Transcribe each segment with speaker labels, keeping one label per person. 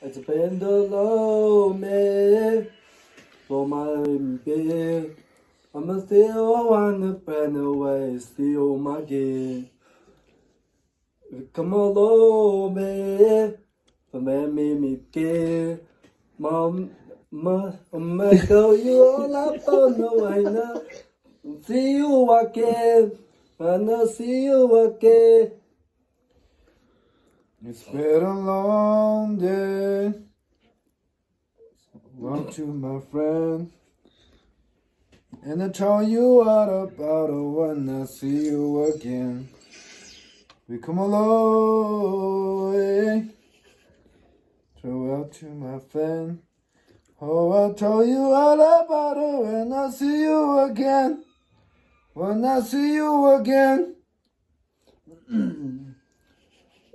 Speaker 1: It's been the lonely for my baby. I'm still on the brand new way, still my game. Come along, babe, let me get. Mom, I'ma tell you all up on the way now. See you again, and I'll see you again.
Speaker 2: It's been a long day. Won't you, my friend? And I tell you all about it when I see you again. We come a long way. Throw out to my friend. Oh, I'll tell you all about it when I see you again. When I see you again.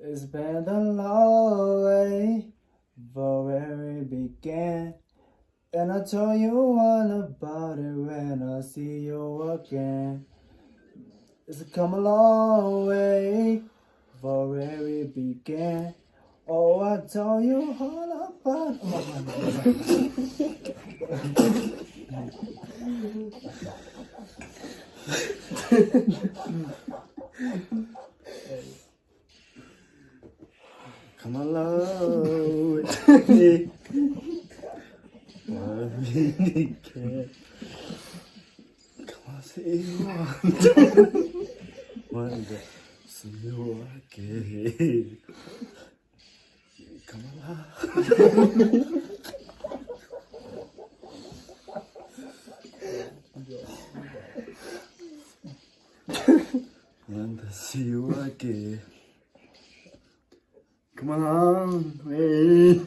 Speaker 1: It's been a long way from where we began, and I'll tell you all about it when I see you again. It's come a long way from where we began. Oh, I'll tell you all about
Speaker 2: Come along. Come on, see you one day. See you again. Come along. Want to see you again. Come on, wait.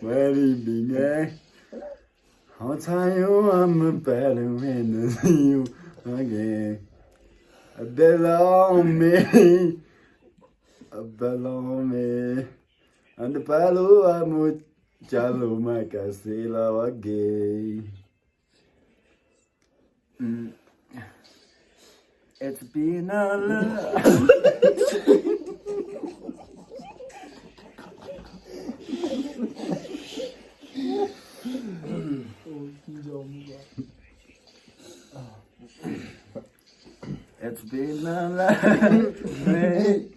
Speaker 2: Where you began? I'll tell you I'm better when I see you again. I belong me, and the palo I'm jalo my casilla again.
Speaker 1: It's been a long. It's been a long way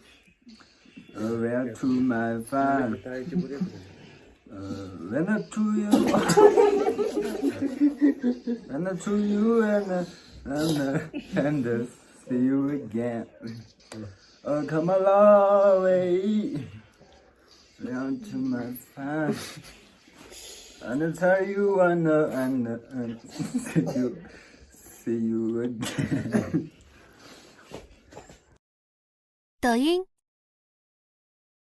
Speaker 1: where to my farm. When I to you, when I to you, and see you again. Oh, come a long way down to my farm. And I tell you, and see you again.
Speaker 3: 抖音。